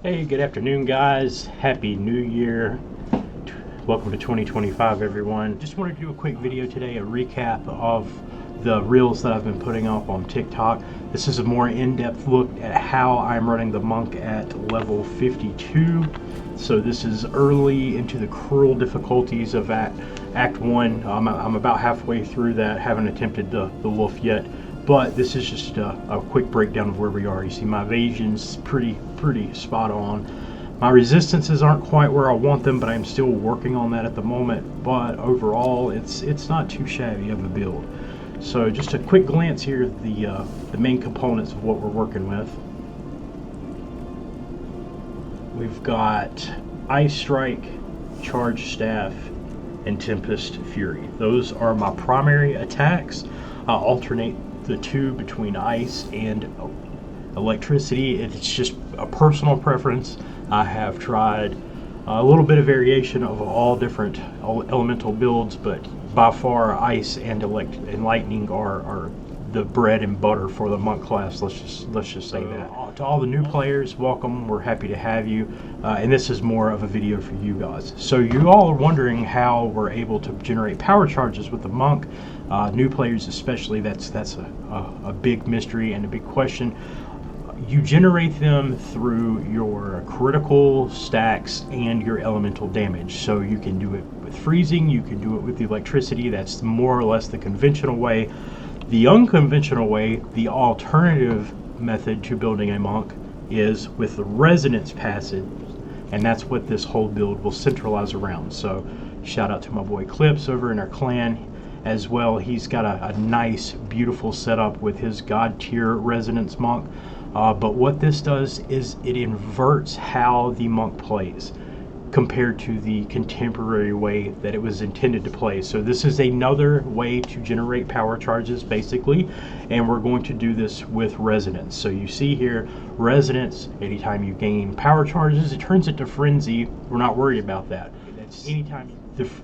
Hey, good afternoon, guys. Happy New Year. Welcome to 2025, everyone. Just wanted to do a quick video today, a recap of the reels that I've been putting up on TikTok. This is a more in-depth look at how I'm running the monk at level 52. So this is early into the cruel difficulties of Act 1. I'm about halfway through that, haven't attempted the wolf yet. But this is just a quick breakdown of where we are. You see my evasion's pretty spot on. My resistances aren't quite where I want them, but I'm still working on that at the moment. But overall, it's not too shabby of a build. So just a quick glance here at the main components of what we're working with. We've got Ice Strike, Charge Staff, and Tempest Fury. Those are my primary attacks. I alternate the two between ice and electricity. It's just a personal preference. I have tried a little bit of variation of all different elemental builds, but by far ice and lightning are the bread and butter for the monk class. Let's just say that. To all the new players, welcome. We're happy to have you. And this is more of a video for you guys. So you all are wondering how we're able to generate power charges with the monk. New players especially, that's a big mystery and a big question. You generate them through your critical stacks and your elemental damage. So you can do it with freezing, you can do it with the electricity. That's more or less the conventional way. The unconventional way, the alternative method to building a monk, is with the resonance passive, and that's what this whole build will centralize around. So shout out to my boy Clips over in our clan as well. He's got a nice, beautiful setup with his god tier resonance monk. But what this does is it inverts how the monk plays compared to the contemporary way that it was intended to play. So this is another way to generate power charges, basically, and we're going to do this with resonance. So you see here, resonance, anytime you gain power charges, it turns it to frenzy. We're not worried about that. That's anytime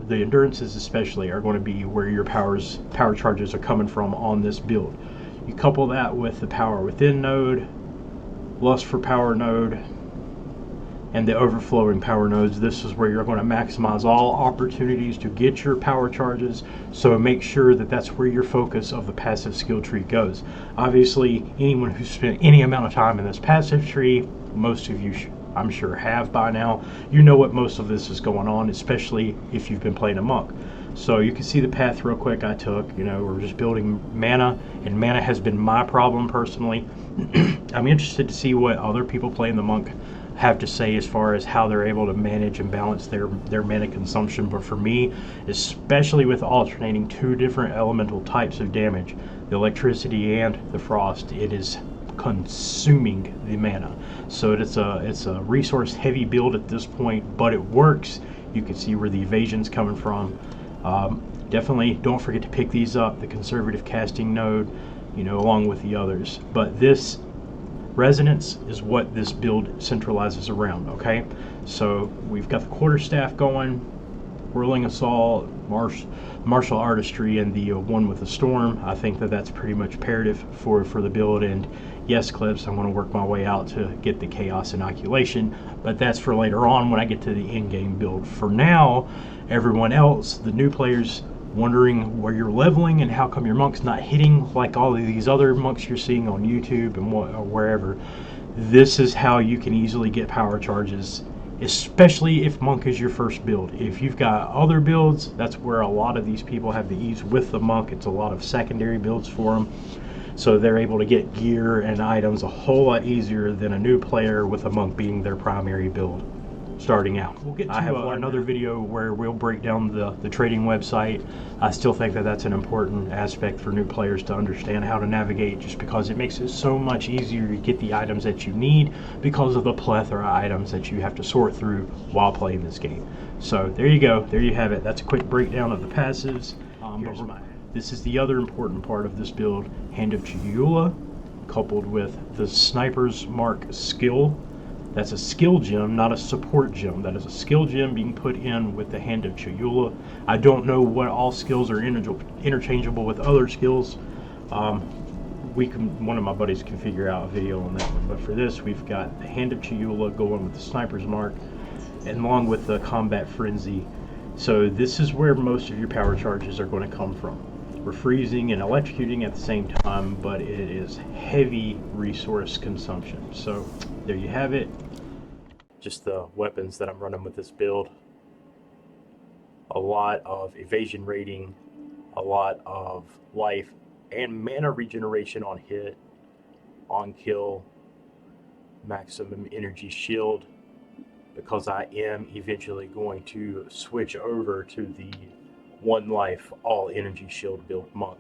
the endurances especially are going to be where your power charges are coming from on this build. You couple that with the power within node, lust for power node, and the overflowing power nodes. This is where you're going to maximize all opportunities to get your power charges, so make sure that that's where your focus of the passive skill tree goes. Obviously, anyone who's spent any amount of time in this passive tree, most of you I'm sure have by now, you know what most of this is going on, especially if you've been playing a monk. So you can see the path real quick I took. We're just building mana, and mana has been my problem personally. I'm interested to see what other people playing the monk have to say as far as how they're able to manage and balance their mana consumption. But for me, especially with alternating two different elemental types of damage, the electricity and the frost, it is consuming the mana. So it's a resource heavy build at this point, but it works. You can see where the evasion's coming from. Definitely don't forget to pick these up, the conservative casting node, along with the others. But this resonance is what this build centralizes around, okay? So we've got the quarterstaff going, whirling assault, martial artistry, and the one with the storm. I think that's pretty much imperative for the build. And yes, Clips, I'm going to work my way out to get the chaos inoculation, but that's for later on when I get to the in-game build. For now, everyone else, the new players, wondering where you're leveling and how come your monk's not hitting like all of these other monks you're seeing on YouTube and wherever. This is how you can easily get power charges, especially if monk is your first build. If you've got other builds, that's where a lot of these people have the ease with the monk. It's a lot of secondary builds for them, so they're able to get gear and items a whole lot easier than a new player with a monk being their primary build starting out. We'll get to another video where we'll break down the trading website. I still think that's an important aspect for new players to understand how to navigate, just because it makes it so much easier to get the items that you need because of the plethora of items that you have to sort through while playing this game. So there you go, there you have it. That's a quick breakdown of the passives. This is the other important part of this build, Hand of Cholula, coupled with the Sniper's Mark skill. That's a skill gem, not a support gem. That is a skill gem being put in with the Hand of Cholula. I don't know what all skills are interchangeable with other skills. one of my buddies can figure out a video on that one. But for this, we've got the Hand of Chiyula going with the Sniper's Mark, and along with the Combat Frenzy. So this is where most of your power charges are going to come from. We're freezing and electrocuting at the same time, but it is heavy resource consumption. So there you have it. Just the weapons that I'm running with this build. A lot of evasion rating, a lot of life and mana regeneration on hit, on kill, maximum energy shield, because I am eventually going to switch over to the one life all energy shield build monk.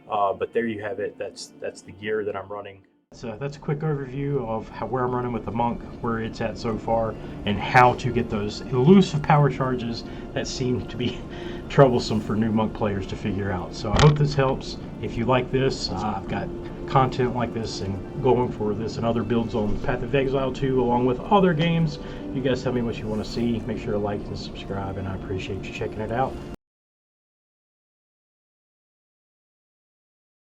But there you have it. That's the gear that I'm running. So that's a quick overview of where I'm running with the monk, where it's at so far, and how to get those elusive power charges that seem to be troublesome for new monk players to figure out. So I hope this helps. If you like this, I've got content like this and going for this and other builds on Path of Exile 2 along with other games. You guys tell me what you want to see. Make sure to like and subscribe, and I appreciate you checking it out.